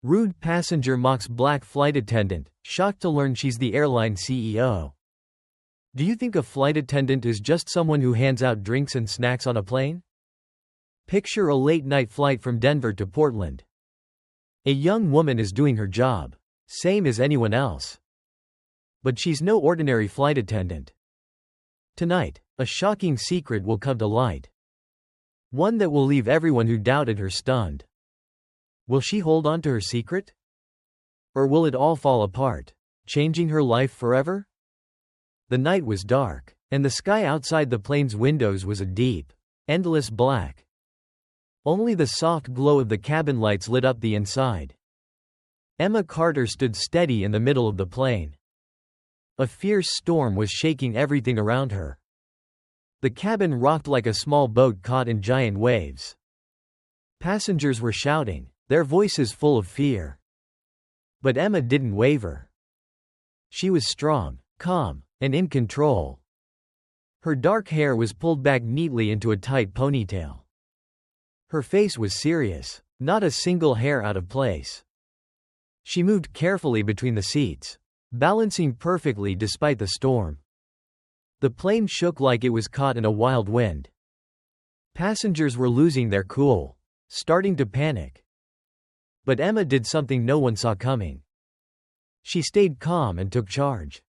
Rude passenger mocks black flight attendant, shocked to learn she's the airline CEO. Do you think a flight attendant is just someone who hands out drinks and snacks on a plane? Picture a late-night flight from Denver to Portland. A young woman is doing her job, same as anyone else. But she's no ordinary flight attendant. Tonight, a shocking secret will come to light. One that will leave everyone who doubted her stunned. Will she hold on to her secret? Or will it all fall apart, changing her life forever? The night was dark, and the sky outside the plane's windows was a deep, endless black. Only the soft glow of the cabin lights lit up the inside. Emma Carter stood steady in the middle of the plane. A fierce storm was shaking everything around her. The cabin rocked like a small boat caught in giant waves. Passengers were shouting, their voices full of fear. But Emma didn't waver. She was strong, calm, and in control. Her dark hair was pulled back neatly into a tight ponytail. Her face was serious, not a single hair out of place. She moved carefully between the seats, balancing perfectly despite the storm. The plane shook like it was caught in a wild wind. Passengers were losing their cool, starting to panic. But Emma did something no one saw coming. She stayed calm and took charge.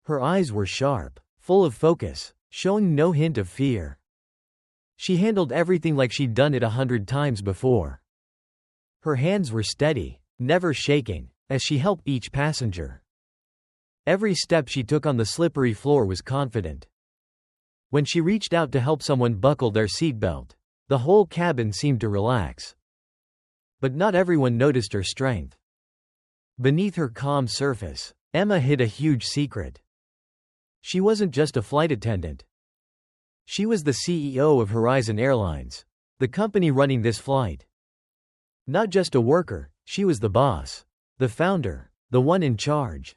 Her eyes were sharp, full of focus, showing no hint of fear. She handled everything like she'd done it 100 times before. Her hands were steady, never shaking, as she helped each passenger. Every step she took on the slippery floor was confident. When she reached out to help someone buckle their seatbelt, the whole cabin seemed to relax. But not everyone noticed her strength. Beneath her calm surface, Emma hid a huge secret. She wasn't just a flight attendant. She was the CEO of Horizon Airlines, the company running this flight. Not just a worker, she was the boss, the founder, the one in charge.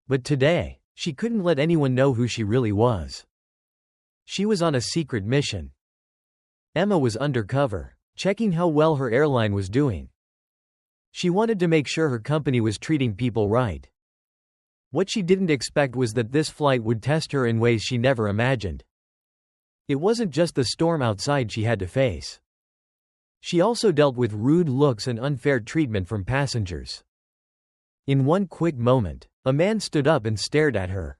But today, she couldn't let anyone know who she really was. She was on a secret mission. Emma was undercover, checking how well her airline was doing. She wanted to make sure her company was treating people right. What she didn't expect was that this flight would test her in ways she never imagined. It wasn't just the storm outside she had to face. She also dealt with rude looks and unfair treatment from passengers. In one quick moment, a man stood up and stared at her.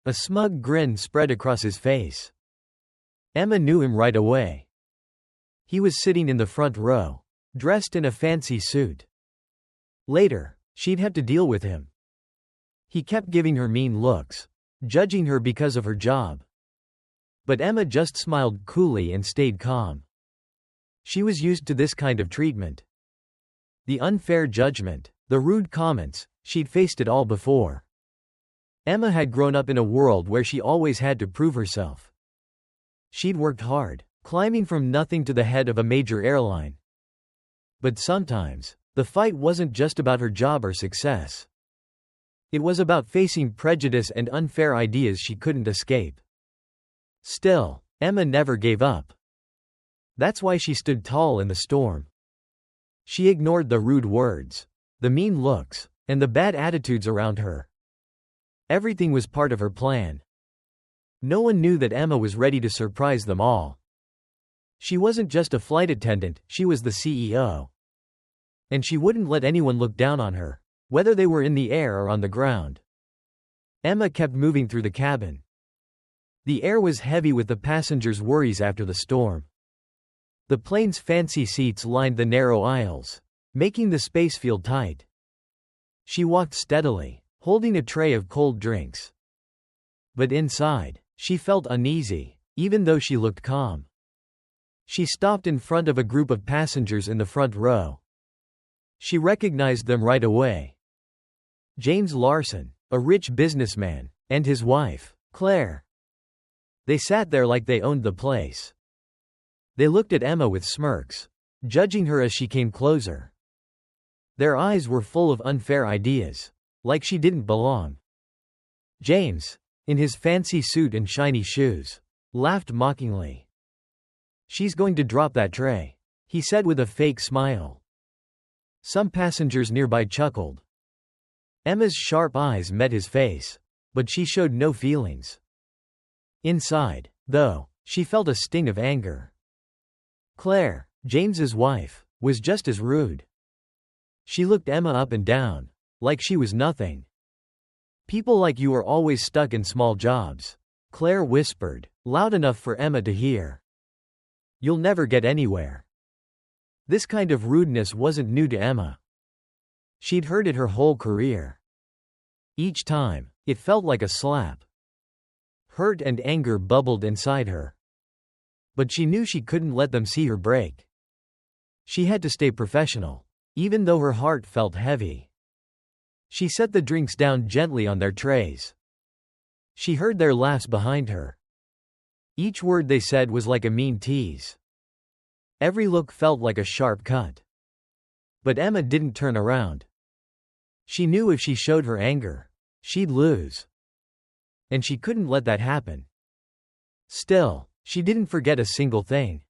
A smug grin spread across his face. Emma knew him right away. He was sitting in the front row, dressed in a fancy suit. Later, she'd have to deal with him. He kept giving her mean looks, judging her because of her job. But Emma just smiled coolly and stayed calm. She was used to this kind of treatment. The unfair judgment, the rude comments, she'd faced it all before. Emma had grown up in a world where she always had to prove herself. She'd worked hard, climbing from nothing to the head of a major airline. But sometimes, the fight wasn't just about her job or success. It was about facing prejudice and unfair ideas she couldn't escape. Still, Emma never gave up. That's why she stood tall in the storm. She ignored the rude words, the mean looks, and the bad attitudes around her. Everything was part of her plan. No one knew that Emma was ready to surprise them all. She wasn't just a flight attendant, she was the CEO. And she wouldn't let anyone look down on her, whether they were in the air or on the ground. Emma kept moving through the cabin. The air was heavy with the passengers' worries after the storm. The plane's fancy seats lined the narrow aisles, making the space feel tight. She walked steadily, holding a tray of cold drinks. But inside, she felt uneasy, even though she looked calm. She stopped in front of a group of passengers in the front row. She recognized them right away. James Larson, a rich businessman, and his wife, Claire. They sat there like they owned the place. They looked at Emma with smirks, judging her as she came closer. Their eyes were full of unfair ideas, like she didn't belong. James, in his fancy suit and shiny shoes, laughed mockingly. "She's going to drop that tray," he said with a fake smile. Some passengers nearby chuckled. Emma's sharp eyes met his face, but she showed no feelings. Inside, though, she felt a sting of anger. Claire, James's wife, was just as rude. She looked Emma up and down, like she was nothing. "People like you are always stuck in small jobs," Claire whispered, loud enough for Emma to hear. "You'll never get anywhere." This kind of rudeness wasn't new to Emma. She'd heard it her whole career. Each time, it felt like a slap. Hurt and anger bubbled inside her. But she knew she couldn't let them see her break. She had to stay professional, even though her heart felt heavy. She set the drinks down gently on their trays. She heard their laughs behind her. Each word they said was like a mean tease. Every look felt like a sharp cut. But Emma didn't turn around. She knew if she showed her anger, she'd lose. And she couldn't let that happen. Still, she didn't forget a single thing.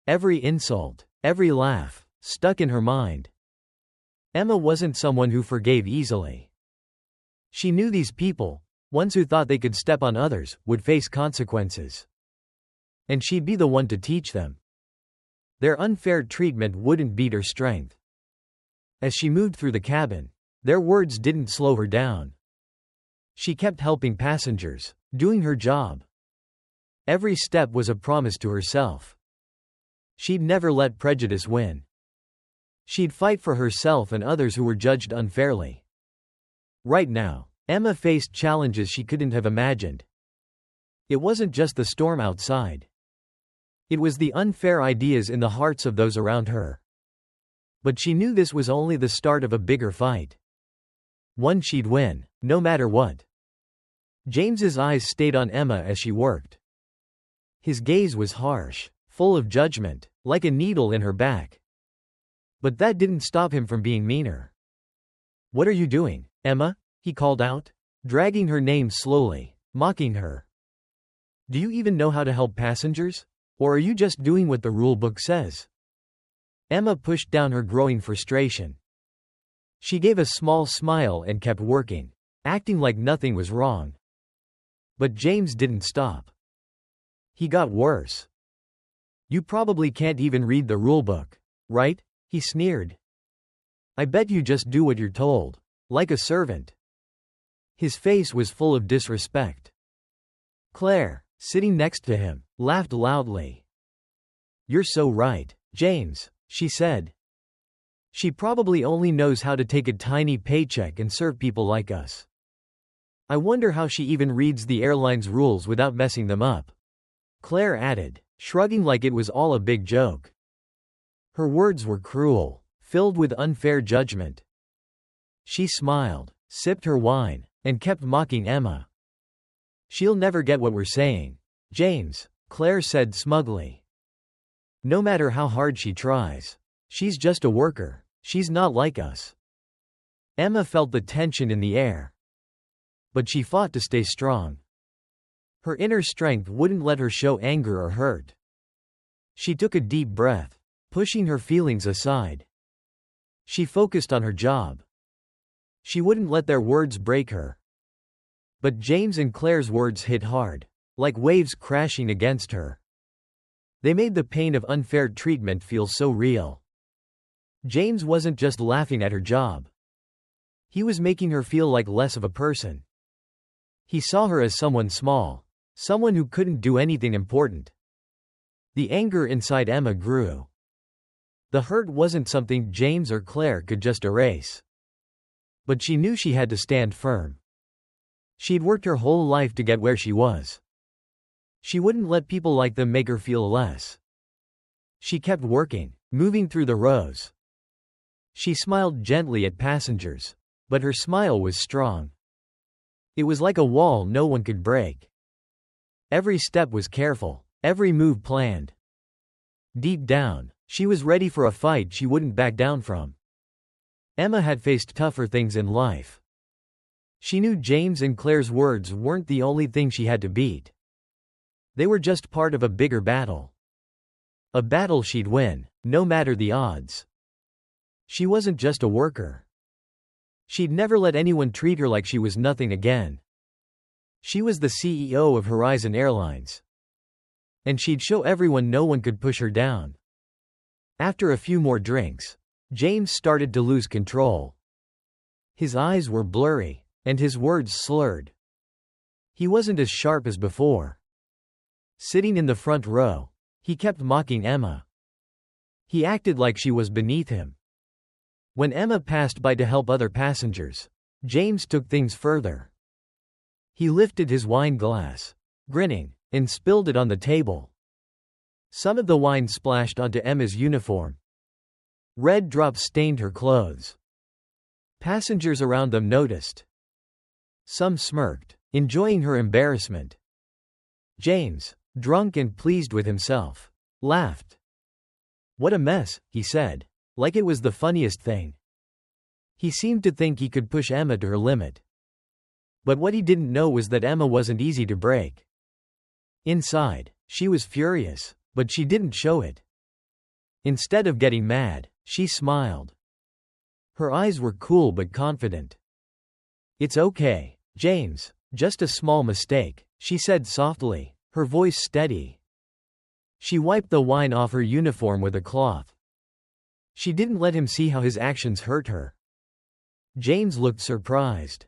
Every insult, every laugh, stuck in her mind. Emma wasn't someone who forgave easily. She knew these people, ones who thought they could step on others, would face consequences. And she'd be the one to teach them. Their unfair treatment wouldn't beat her strength. As she moved through the cabin, their words didn't slow her down. She kept helping passengers, doing her job. Every step was a promise to herself. She'd never let prejudice win. She'd fight for herself and others who were judged unfairly. Right now, Emma faced challenges she couldn't have imagined. It wasn't just the storm outside. It was the unfair ideas in the hearts of those around her. But she knew this was only the start of a bigger fight. One she'd win, no matter what. James's eyes stayed on Emma as she worked. His gaze was harsh, full of judgment, like a needle in her back. But that didn't stop him from being meaner. "What are you doing, Emma?" he called out, dragging her name slowly, mocking her. "Do you even know how to help passengers? Or are you just doing what the rule book says?" Emma pushed down her growing frustration. She gave a small smile and kept working, acting like nothing was wrong. But James didn't stop. He got worse. "You probably can't even read the rule book, right?" he sneered. "I bet you just do what you're told, like a servant." His face was full of disrespect. Claire, sitting next to him, laughed loudly. "You're so right, James," she said. "She probably only knows how to take a tiny paycheck and serve people like us. I wonder how she even reads the airline's rules without messing them up," Claire added, shrugging like it was all a big joke. Her words were cruel, filled with unfair judgment. She smiled, sipped her wine, and kept mocking Emma. "She'll never get what we're saying, James," Claire said smugly. "No matter how hard she tries. She's just a worker. She's not like us." Emma felt the tension in the air. But she fought to stay strong. Her inner strength wouldn't let her show anger or hurt. She took a deep breath, pushing her feelings aside. She focused on her job. She wouldn't let their words break her. But James and Claire's words hit hard, like waves crashing against her. They made the pain of unfair treatment feel so real. James wasn't just laughing at her job. He was making her feel like less of a person. He saw her as someone small, someone who couldn't do anything important. The anger inside Emma grew. The hurt wasn't something James or Claire could just erase. But she knew she had to stand firm. She'd worked her whole life to get where she was. She wouldn't let people like them make her feel less. She kept working, moving through the rows. She smiled gently at passengers, but her smile was strong. It was like a wall no one could break. Every step was careful, every move planned. Deep down, she was ready for a fight she wouldn't back down from. Emma had faced tougher things in life. She knew James and Claire's words weren't the only thing she had to beat. They were just part of a bigger battle. A battle she'd win, no matter the odds. She wasn't just a worker. She'd never let anyone treat her like she was nothing again. She was the CEO of Horizon Airlines. And she'd show everyone no one could push her down. After a few more drinks, James started to lose control. His eyes were blurry, and his words slurred. He wasn't as sharp as before. Sitting in the front row, he kept mocking Emma. He acted like she was beneath him. When Emma passed by to help other passengers, James took things further. He lifted his wine glass, grinning, and spilled it on the table. Some of the wine splashed onto Emma's uniform. Red drops stained her clothes. Passengers around them noticed. Some smirked, enjoying her embarrassment. James, drunk and pleased with himself, laughed. "What a mess," he said, like it was the funniest thing. He seemed to think he could push Emma to her limit. But what he didn't know was that Emma wasn't easy to break. Inside, she was furious, but she didn't show it. Instead of getting mad, she smiled. Her eyes were cool but confident. "It's okay, James, just a small mistake," she said softly, her voice steady. She wiped the wine off her uniform with a cloth. She didn't let him see how his actions hurt her. James looked surprised.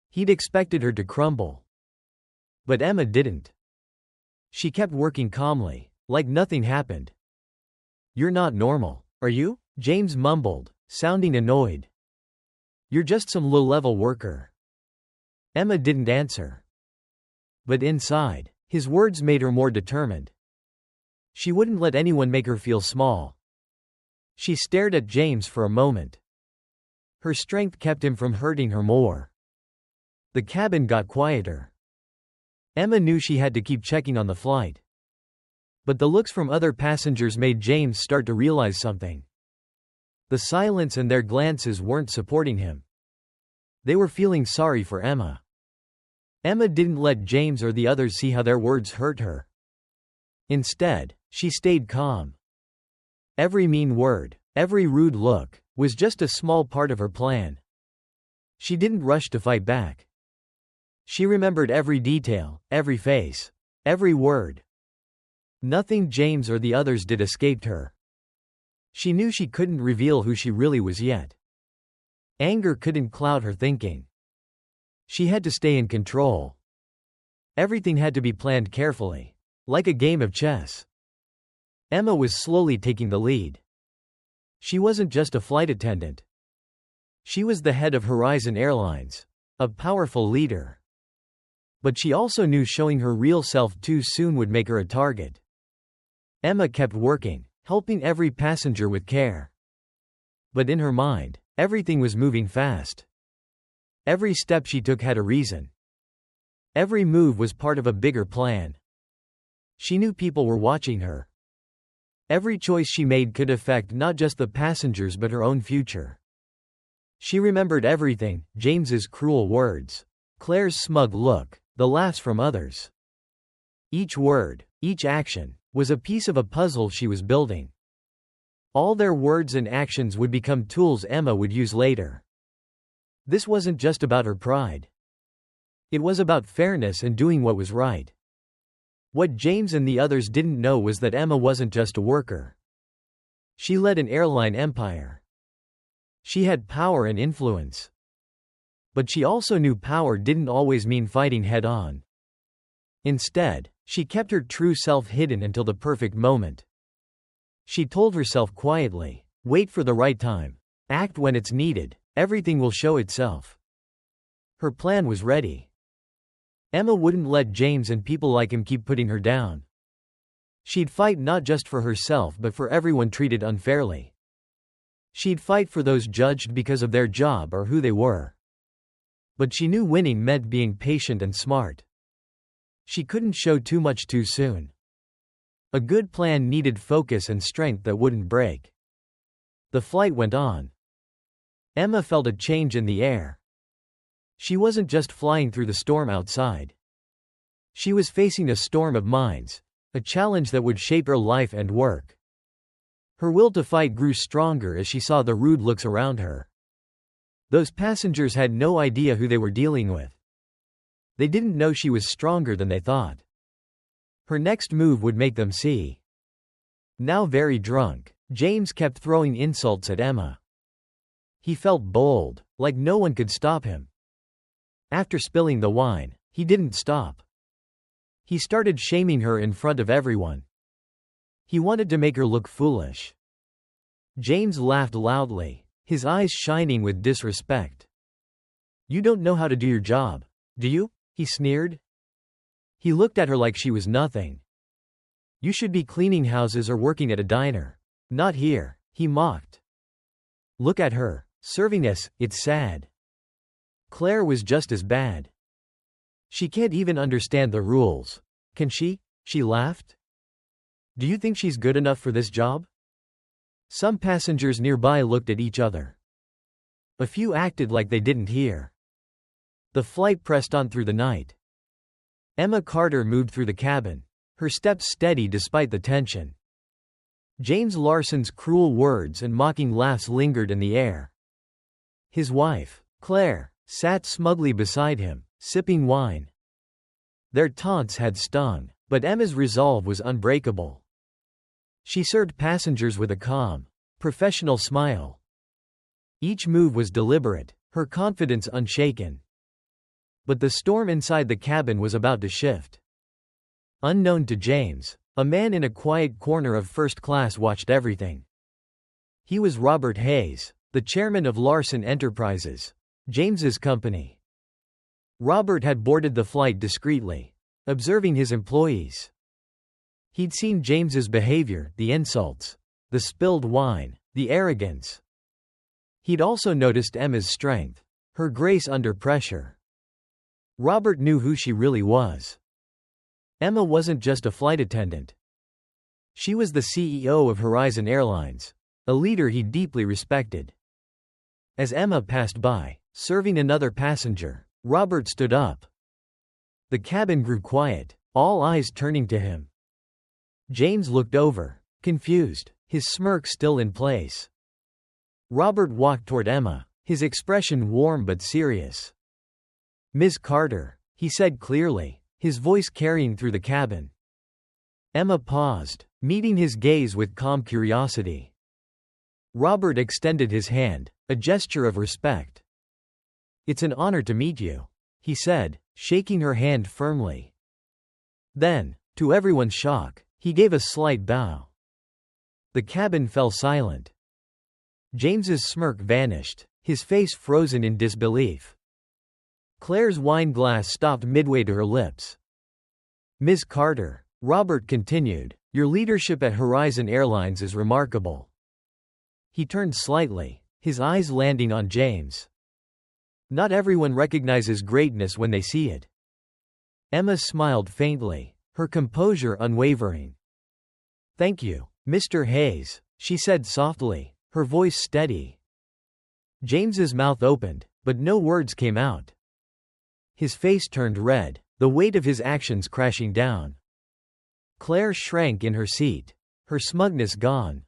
He'd expected her to crumble. But Emma didn't. She kept working calmly, like nothing happened. "You're not normal, are you?" James mumbled, sounding annoyed. "You're just some low-level worker." Emma didn't answer. But inside, his words made her more determined. She wouldn't let anyone make her feel small. She stared at James for a moment. Her strength kept him from hurting her more. The cabin got quieter. Emma knew she had to keep checking on the flight. But the looks from other passengers made James start to realize something. The silence and their glances weren't supporting him. They were feeling sorry for Emma. Emma didn't let James or the others see how their words hurt her. Instead, she stayed calm. Every mean word, every rude look, was just a small part of her plan. She didn't rush to fight back. She remembered every detail, every face, every word. Nothing James or the others did escaped her. She knew she couldn't reveal who she really was yet. Anger couldn't cloud her thinking. She had to stay in control. Everything had to be planned carefully, like a game of chess. Emma was slowly taking the lead. She wasn't just a flight attendant. She was the head of Horizon Airlines, a powerful leader. But she also knew showing her real self too soon would make her a target. Emma kept working, helping every passenger with care. But in her mind, everything was moving fast. Every step she took had a reason. Every move was part of a bigger plan. She knew people were watching her. Every choice she made could affect not just the passengers but her own future. She remembered everything: James's cruel words, Claire's smug look, the laughs from others. Each word, each action, was a piece of a puzzle she was building. All their words and actions would become tools Emma would use later. This wasn't just about her pride. It was about fairness and doing what was right. What James and the others didn't know was that Emma wasn't just a worker. She led an airline empire. She had power and influence. But she also knew power didn't always mean fighting head-on. Instead, she kept her true self hidden until the perfect moment. She told herself quietly, "Wait for the right time. Act when it's needed. Everything will show itself." Her plan was ready. Emma wouldn't let James and people like him keep putting her down. She'd fight not just for herself but for everyone treated unfairly. She'd fight for those judged because of their job or who they were. But she knew winning meant being patient and smart. She couldn't show too much too soon. A good plan needed focus and strength that wouldn't break. The flight went on. Emma felt a change in the air. She wasn't just flying through the storm outside. She was facing a storm of minds, a challenge that would shape her life and work. Her will to fight grew stronger as she saw the rude looks around her. Those passengers had no idea who they were dealing with. They didn't know she was stronger than they thought. Her next move would make them see. Now very drunk, James kept throwing insults at Emma. He felt bold, like no one could stop him. After spilling the wine, he didn't stop. He started shaming her in front of everyone. He wanted to make her look foolish. James laughed loudly, his eyes shining with disrespect. "You don't know how to do your job, do you?" he sneered. He looked at her like she was nothing. "You should be cleaning houses or working at a diner. Not here," he mocked. "Look at her, serving us, it's sad. Claire was just as bad. She can't even understand the rules. Can she?" She laughed. "Do you think she's good enough for this job?" Some passengers nearby looked at each other. A few acted like they didn't hear. The flight pressed on through the night. Emma Carter moved through the cabin, her steps steady despite the tension. James Larson's cruel words and mocking laughs lingered in the air. His wife, Claire, sat smugly beside him, sipping wine. Their taunts had stung, but Emma's resolve was unbreakable. She served passengers with a calm, professional smile. Each move was deliberate, her confidence unshaken. But the storm inside the cabin was about to shift. Unknown to James, a man in a quiet corner of first class watched everything. He was Robert Hayes, the chairman of Larson Enterprises, James's company. Robert had boarded the flight discreetly, observing his employees. He'd seen James's behavior, the insults, the spilled wine, the arrogance. He'd also noticed Emma's strength, her grace under pressure. Robert knew who she really was. Emma wasn't just a flight attendant. She was the CEO of Horizon Airlines, a leader he deeply respected. As Emma passed by, serving another passenger, Robert stood up. The cabin grew quiet, all eyes turning to him. James looked over, confused, his smirk still in place. Robert walked toward Emma, his expression warm but serious. "Ms. Carter," he said clearly, his voice carrying through the cabin. Emma paused, meeting his gaze with calm curiosity. Robert extended his hand, a gesture of respect. "It's an honor to meet you," he said, shaking her hand firmly. Then, to everyone's shock, he gave a slight bow. The cabin fell silent. James's smirk vanished, his face frozen in disbelief. Claire's wine glass stopped midway to her lips. "Ms. Carter," Robert continued, "your leadership at Horizon Airlines is remarkable." He turned slightly, his eyes landing on James. "Not everyone recognizes greatness when they see it." Emma smiled faintly, her composure unwavering. "Thank you, Mr. Hayes," she said softly, her voice steady. James's mouth opened, but no words came out. His face turned red, the weight of his actions crashing down. Claire shrank in her seat, her smugness gone.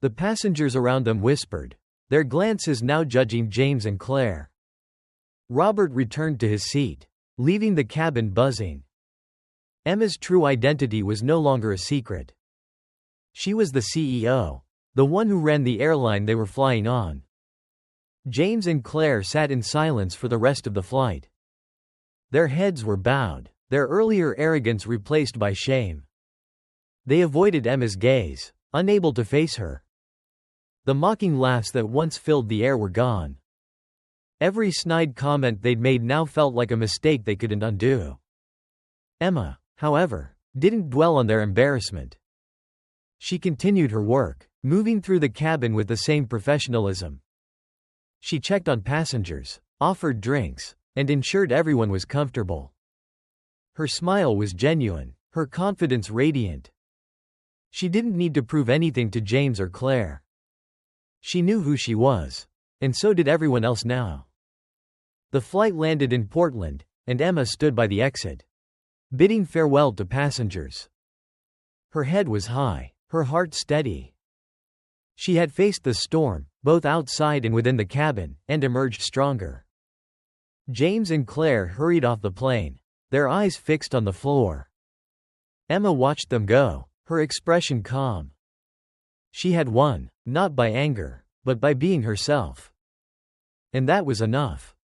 The passengers around them whispered, their glances now judging James and Claire. Robert returned to his seat, leaving the cabin buzzing. Emma's true identity was no longer a secret. She was the CEO, the one who ran the airline they were flying on. James and Claire sat in silence for the rest of the flight. Their heads were bowed, their earlier arrogance replaced by shame. They avoided Emma's gaze, unable to face her. The mocking laughs that once filled the air were gone. Every snide comment they'd made now felt like a mistake they couldn't undo. Emma, however, didn't dwell on their embarrassment. She continued her work, moving through the cabin with the same professionalism. She checked on passengers, offered drinks, and ensured everyone was comfortable. Her smile was genuine, her confidence radiant. She didn't need to prove anything to James or Claire. She knew who she was, and so did everyone else now. The flight landed in Portland, and Emma stood by the exit, bidding farewell to passengers. Her head was high, her heart steady. She had faced the storm, both outside and within the cabin, and emerged stronger. James and Claire hurried off the plane, their eyes fixed on the floor. Emma watched them go, her expression calm. She had won, not by anger, but by being herself. And that was enough.